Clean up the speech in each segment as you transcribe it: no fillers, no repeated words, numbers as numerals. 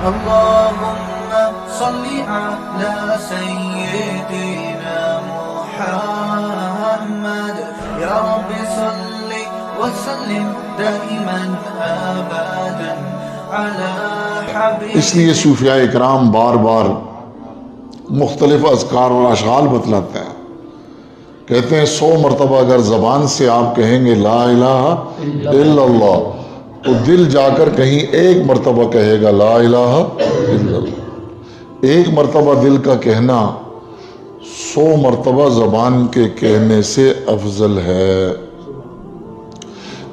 اللهم صل على سيدنا محمد يا رب صل وسلم دائما ابدا على حبيبك. اس لیے صوفیاء اکرام بار بار مختلف اذکار اور اشعار بتلاتے ہیں. کہتے ہیں 100 مرتبہ اگر زبان سے آپ کہیں گے لا الہ الا اللہ تو دل جا کر کہیں ایک مرتبہ کہے گا لا الہ الا اللہ. ایک مرتبہ دل کا کہنا 100 مرتبہ زبان کے کہنے سے افضل ہے.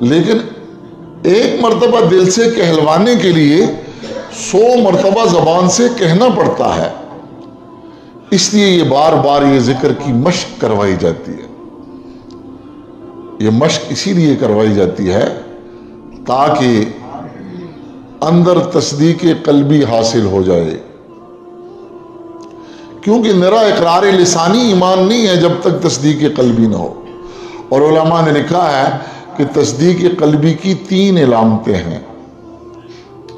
لیکن ایک مرتبہ دل سے کہلوانے کے لیے 100 مرتبہ زبان سے کہنا پڑتا ہے. اس لیے یہ بار بار یہ ذکر کی مشق کروائی جاتی ہے. یہ مشق اسی لیے کروائی جاتی ہے تاکہ اندر تصدیق قلبی حاصل ہو جائے. کیونکہ نرا اقرار لسانی ایمان نہیں ہے جب تک تصدیق قلبی نہ ہو. اور علماء نے لکھا ہے کہ تصدیق قلبی کی 3 علامتیں ہیں.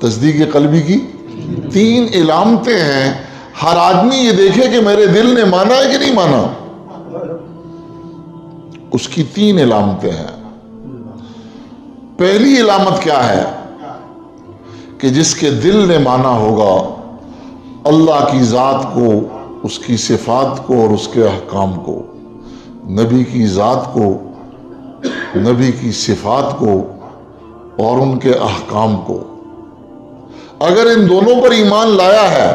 تصدیق قلبی کی 3 علامتیں ہیں. ہر آدمی یہ دیکھے کہ میرے دل نے مانا ہے کہ نہیں مانا. اس کی 3 علامتیں ہیں. پہلی علامت کیا ہے کہ جس کے دل نے مانا ہوگا اللہ کی ذات کو، اس کی صفات کو اور اس کے احکام کو، نبی کی ذات کو، نبی کی صفات کو اور ان کے احکام کو. اگر ان دونوں پر ایمان لایا ہے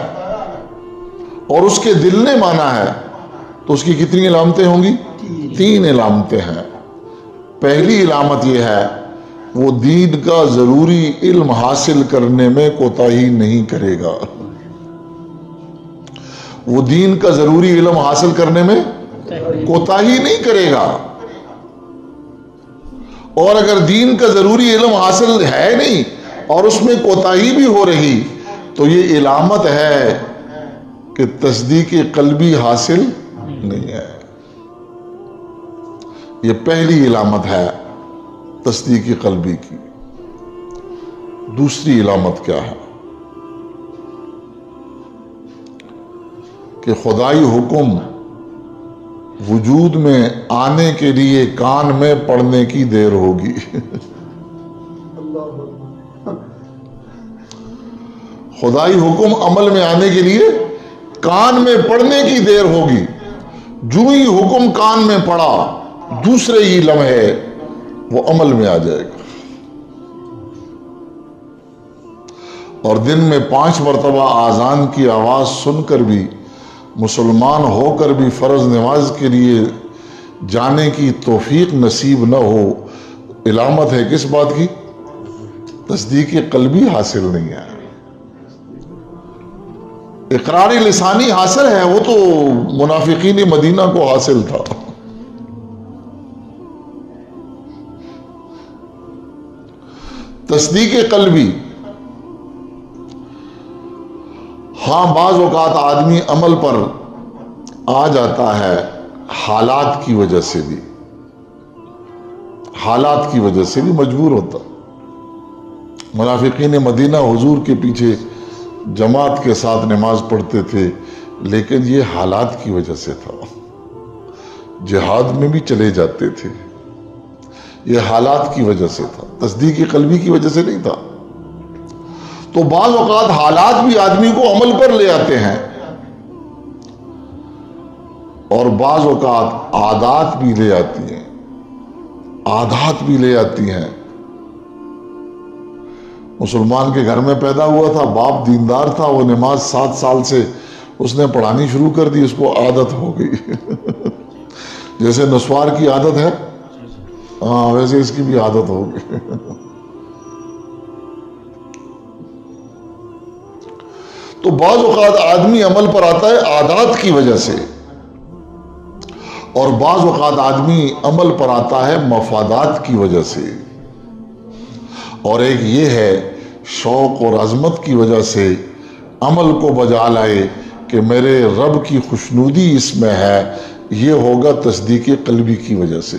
اور اس کے دل نے مانا ہے تو اس کی کتنی علامتیں ہوں گی؟ 3 علامتیں ہیں. پہلی علامت یہ ہے وہ دین کا ضروری علم حاصل کرنے میں کوتاہی نہیں کرے گا. وہ دین کا ضروری علم حاصل کرنے میں کوتاہی نہیں کرے گا. اور اگر دین کا ضروری علم حاصل ہے نہیں اور اس میں کوتاہی بھی ہو رہی تو یہ علامت ہے کہ تصدیق قلبی حاصل نہیں ہے. یہ پہلی علامت ہے تصدیق قلبی کی. دوسری علامت کیا ہے کہ خدائی حکم وجود میں آنے کے لیے کان میں پڑنے کی دیر ہوگی. خدائی حکم عمل میں آنے کے لیے کان میں پڑنے کی دیر ہوگی. جو ہی حکم کان میں پڑا دوسرے ہی لمحے وہ عمل میں آ جائے گا. اور دن میں 5 مرتبہ آذان کی آواز سن کر بھی مسلمان ہو کر بھی فرض نماز کے لیے جانے کی توفیق نصیب نہ ہو، علامت ہے کس بات کی؟ تصدیق قلبی حاصل نہیں ہے. اقرار لسانی حاصل ہے، وہ تو منافقین مدینہ کو حاصل تھا. تصدیق قلبی، ہاں بعض اوقات آدمی عمل پر آ جاتا ہے حالات کی وجہ سے بھی، حالات کی وجہ سے بھی مجبور ہوتا. منافقین مدینہ حضور کے پیچھے جماعت کے ساتھ نماز پڑھتے تھے لیکن یہ حالات کی وجہ سے تھا. جہاد میں بھی چلے جاتے تھے، یہ حالات کی وجہ سے تھا، تصدیق قلبی کی وجہ سے نہیں تھا. تو بعض اوقات حالات بھی آدمی کو عمل پر لے آتے ہیں اور بعض اوقات عادات بھی لے آتی ہیں. عادات بھی لے آتی ہیں. مسلمان کے گھر میں پیدا ہوا تھا، باپ دیندار تھا، وہ نماز 7 سال سے اس نے پڑھانی شروع کر دی، اس کو عادت ہو گئی. جیسے نسوار کی عادت ہے ہاں ویسے اس کی بھی عادت ہو گئی. تو بعض اوقات آدمی عمل پر آتا ہے عادات کی وجہ سے اور بعض اوقات آدمی عمل پر آتا ہے مفادات کی وجہ سے. اور ایک یہ ہے شوق اور عظمت کی وجہ سے عمل کو بجا لائے کہ میرے رب کی خوشنودی اس میں ہے، یہ ہوگا تصدیق قلبی کی وجہ سے.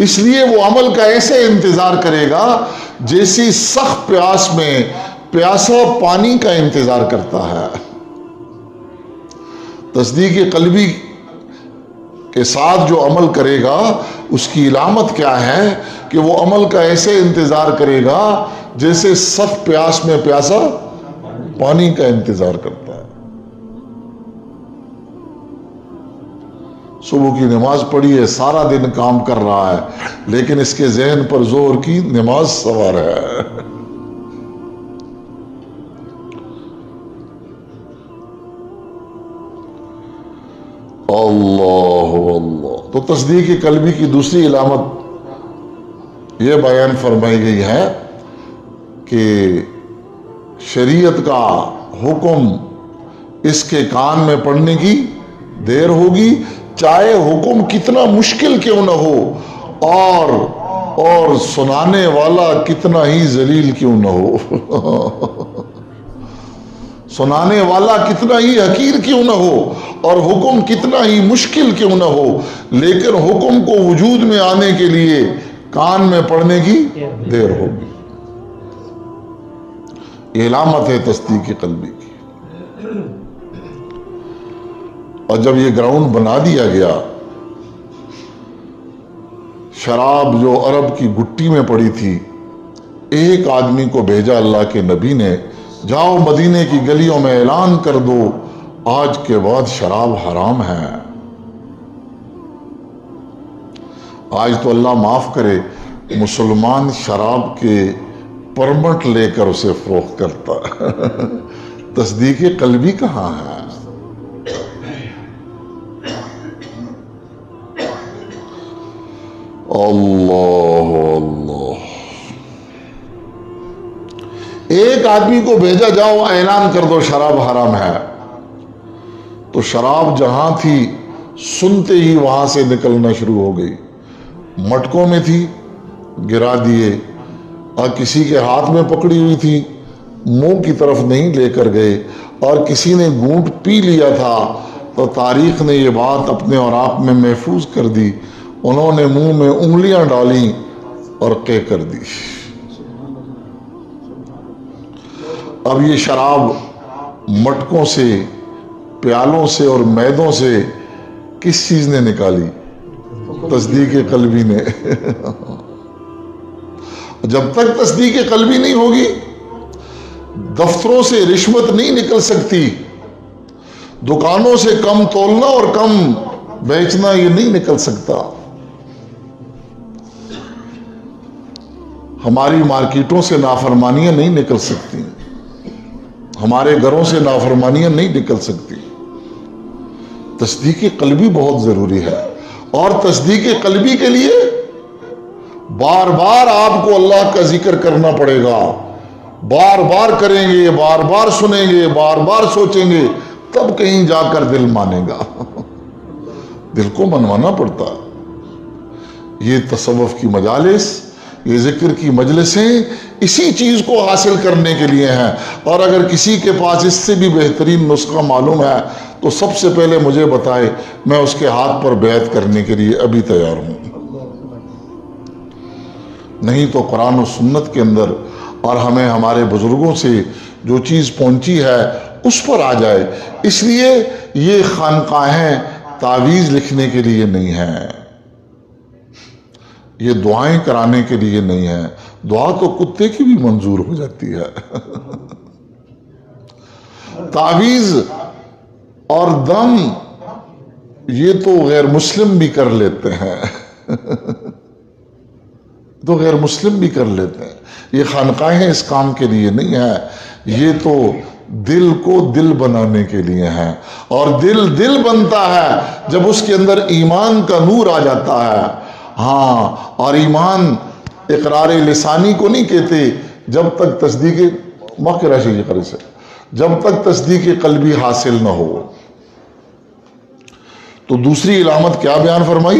اس لیے وہ عمل کا ایسے انتظار کرے گا جیسی سخت پیاس میں پیاسا پانی کا انتظار کرتا ہے۔ تصدیق قلبی کے ساتھ جو عمل کرے گا اس کی علامت کیا ہے کہ وہ عمل کا ایسے انتظار کرے گا جیسے سخت پیاس میں پیاسا پانی کا انتظار کرتا ہے۔ صبح کی نماز پڑھی ہے، سارا دن کام کر رہا ہے، لیکن اس کے ذہن پر ظہر کی نماز سوار ہے۔ اللہ اللہ۔ تو تصدیق قلبی کی دوسری علامت یہ بیان فرمائی گئی ہے کہ شریعت کا حکم اس کے کان میں پڑنے کی دیر ہوگی، چاہے حکم کتنا مشکل کیوں نہ ہو اور سنانے والا کتنا ہی ذلیل کیوں نہ ہو، سنانے والا کتنا ہی حقیر کیوں نہ ہو اور حکم کتنا ہی مشکل کیوں نہ ہو، لیکن حکم کو وجود میں آنے کے لیے کان میں پڑنے کی دیر ہوگی۔ یہ علامت ہے تصدیق قلبی کی۔ اور جب یہ گراؤنڈ بنا دیا گیا، شراب جو عرب کی گٹی میں پڑی تھی، ایک آدمی کو بھیجا اللہ کے نبی نے، جاؤ مدینے کی گلیوں میں اعلان کر دو آج کے بعد شراب حرام ہے۔ آج تو اللہ معاف کرے مسلمان شراب کے پرمٹ لے کر اسے فروخت کرتا ہے، تصدیق قلبی کہاں ہے؟ اللہ اللہ۔ ایک آدمی کو بھیجا، جاؤ اعلان کر دو شراب حرام ہے، تو شراب جہاں تھی سنتے ہی وہاں سے نکلنا شروع ہو گئی، مٹکوں میں تھی گرا دیے، اور کسی کے ہاتھ میں پکڑی ہوئی تھی منہ کی طرف نہیں لے کر گئے، اور کسی نے گھونٹ پی لیا تھا تو تاریخ نے یہ بات اپنے اور آپ میں محفوظ کر دی، انہوں نے منہ میں انگلیاں ڈالیں اور قے کر دی۔ اب یہ شراب مٹکوں سے، پیالوں سے اور میدوں سے کس چیز نے نکالی؟ تصدیق قلبی نے۔ جب تک تصدیق قلبی نہیں ہوگی، دفتروں سے رشوت نہیں نکل سکتی، دکانوں سے کم تولنا اور کم بیچنا یہ نہیں نکل سکتا، ہماری مارکیٹوں سے نافرمانیاں نہیں نکل سکتی، ہمارے گھروں سے نافرمانیاں نہیں نکل سکتی۔ تصدیق قلبی بہت ضروری ہے، اور تصدیق قلبی کے لیے بار بار آپ کو اللہ کا ذکر کرنا پڑے گا، بار بار کریں گے، بار بار سنیں گے، بار بار سوچیں گے، تب کہیں جا کر دل مانے گا۔ دل کو منوانا پڑتا ہے۔ یہ تصوف کی مجالس، یہ ذکر کی مجلسیں اسی چیز کو حاصل کرنے کے لیے ہیں، اور اگر کسی کے پاس اس سے بھی بہترین نسخہ معلوم ہے تو سب سے پہلے مجھے بتائے، میں اس کے ہاتھ پر بیعت کرنے کے لیے ابھی تیار ہوں۔ نہیں تو قرآن و سنت کے اندر اور ہمیں ہمارے بزرگوں سے جو چیز پہنچی ہے اس پر آ جائے۔ اس لیے یہ خانقاہیں تعویذ لکھنے کے لیے نہیں ہیں، یہ دعائیں کرانے کے لیے نہیں ہیں، دعا تو کتے کی بھی منظور ہو جاتی ہے۔ تعویذ اور دم یہ تو غیر مسلم بھی کر لیتے ہیں، تو غیر مسلم بھی کر لیتے ہیں، یہ خانقاہیں اس کام کے لیے نہیں ہیں، یہ تو دل کو دل بنانے کے لیے ہیں، اور دل بنتا ہے جب اس کے اندر ایمان کا نور آ جاتا ہے۔ ہاں، اور ایمان اقرار لسانی کو نہیں کہتے جب تک تصدیق جب تک تصدیق قلبی حاصل نہ ہو۔ تو دوسری علامت کیا بیان فرمائی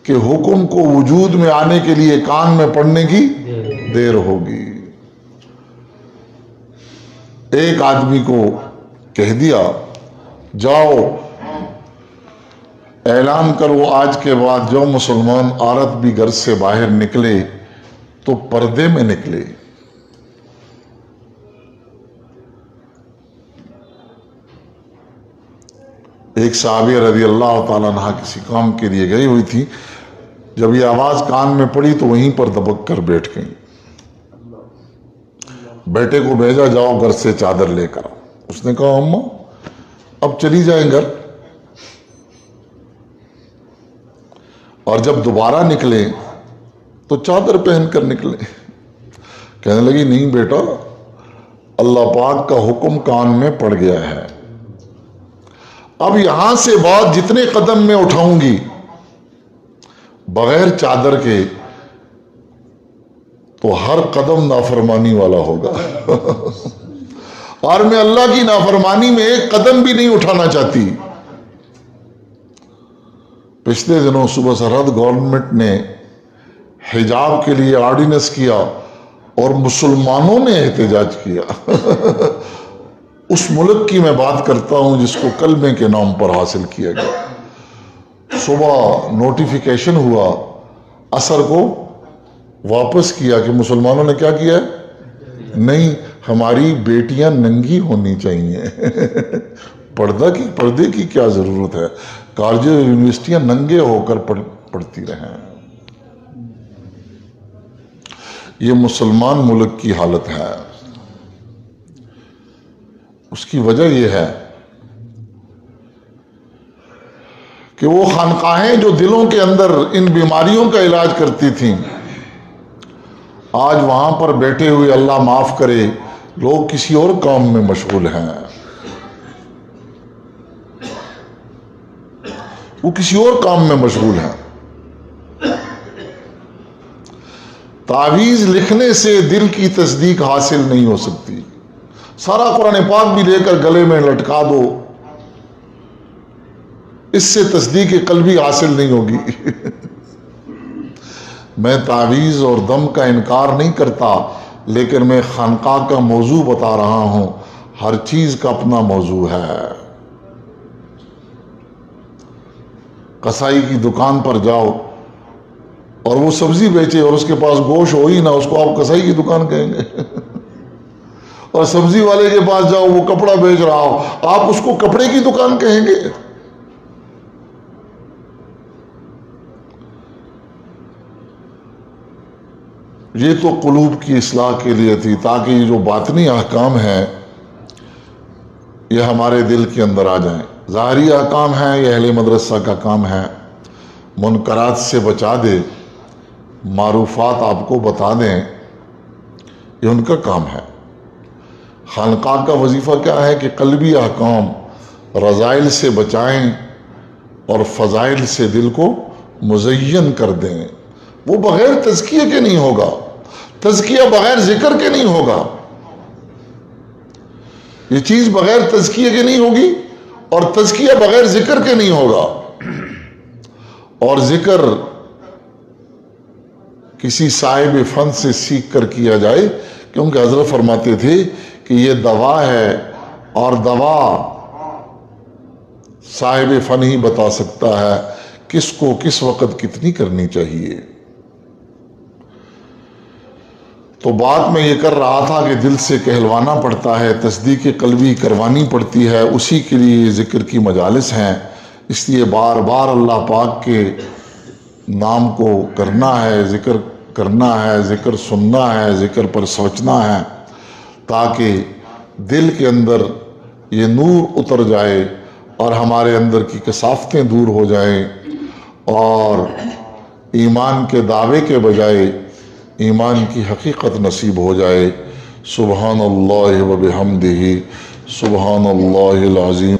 کہ حکم کو وجود میں آنے کے لیے کان میں پڑنے کی دیر ہوگی۔ ایک آدمی کو کہہ دیا جاؤ اعلان کرو آج کے بعد جو مسلمان عورت بھی گھر سے باہر نکلے تو پردے میں نکلے. ایک صحابیہ رضی اللہ تعالیٰ عنہ کسی کام کے لیے گئی ہوئی تھی. جب یہ آواز کان میں پڑی تو وہیں پر دبک کر بیٹھ گئی. بیٹے کو بھیجا جاؤ گھر سے چادر لے کر. اس نے کہا اماں اب چلی جائیں گھر. اور جب دوبارہ نکلے تو چادر پہن کر نکلے. کہنے لگی نہیں بیٹا اللہ پاک کا حکم کان میں پڑ گیا ہے. اب یہاں سے بعد جتنے قدم میں اٹھاؤں گی بغیر چادر کے تو ہر قدم نافرمانی والا ہوگا. اور میں اللہ کی نافرمانی میں ایک قدم بھی نہیں اٹھانا چاہتی. پچھلے دنوں صوبہ سرحد گورنمنٹ نے حجاب کے لیے آرڈیننس کیا اور مسلمانوں نے احتجاج کیا. اس ملک کی میں بات کرتا ہوں جس کو کلمے کے نام پر حاصل کیا گیا. صبح نوٹیفیکیشن ہوا, عصر کو واپس کیا کہ مسلمانوں نے کیا کیا ہے, نہیں ہماری بیٹیاں ننگی ہونی چاہیے. پردے کی کیا ضرورت ہے, کالج یونیورسٹیاں ننگے ہو کر پڑھتی رہیں. یہ مسلمان ملک کی حالت ہے. اس کی وجہ یہ ہے کہ وہ خانقاہیں جو دلوں کے اندر ان بیماریوں کا علاج کرتی تھیں, آج وہاں پر بیٹھے ہوئے اللہ معاف کرے لوگ کسی اور کام میں مشغول ہیں. وہ کسی اور کام میں مشغول ہیں. تعویذ لکھنے سے دل کی تصدیق حاصل نہیں ہو سکتی. سارا قرآن پاک بھی لے کر گلے میں لٹکا دو, اس سے تصدیق قلبی حاصل نہیں ہوگی. میں تعویذ اور دم کا انکار نہیں کرتا, لیکن میں خانقاہ کا موضوع بتا رہا ہوں. ہر چیز کا اپنا موضوع ہے. کسائی کی دکان پر جاؤ اور وہ سبزی بیچے اور اس کے پاس گوشت ہو ہی نہ, اس کو آپ کسائی کی دکان کہیں گے. اور سبزی والے کے پاس جاؤ وہ کپڑا بیچ رہا ہو, آپ اس کو کپڑے کی دکان کہیں گے. یہ تو قلوب کی اصلاح کے لیے تھی, تاکہ یہ جو باطنی احکام ہیں یہ ہمارے دل کے اندر آ جائیں. ظاہری احکام ہیں یہ اہل مدرسہ کا کام ہے, منکرات سے بچا دے, معروفات آپ کو بتا دیں, یہ ان کا کام ہے. خانقاہ کا وظیفہ کیا ہے کہ قلبی احکام رذائل سے بچائیں اور فضائل سے دل کو مزین کر دیں. وہ بغیر تزکیے کے نہیں ہوگا, تزکیہ بغیر ذکر کے نہیں ہوگا. یہ چیز بغیر تزکیے کے نہیں ہوگی اور تزکیہ بغیر ذکر کے نہیں ہوگا. اور ذکر کسی صاحب فن سے سیکھ کر کیا جائے, کیونکہ حضرت فرماتے تھے کہ یہ دوا ہے اور دوا صاحب فن ہی بتا سکتا ہے کس کو کس وقت کتنی کرنی چاہیے. تو بات میں یہ کر رہا تھا کہ دل سے کہلوانا پڑتا ہے, تصدیق قلبی کروانی پڑتی ہے, اسی کے لیے ذکر کی مجالس ہیں. اس لیے بار بار اللہ پاک کے نام کو کرنا ہے, ذکر کرنا ہے, ذکر سننا ہے, ذکر پر سوچنا ہے, تاکہ دل کے اندر یہ نور اتر جائے اور ہمارے اندر کی کثافتیں دور ہو جائیں اور ایمان کے دعوے کے بجائے ایمان کی حقیقت نصیب ہو جائے. سبحان اللہ و بحمدہ, سبحان اللہ العظیم.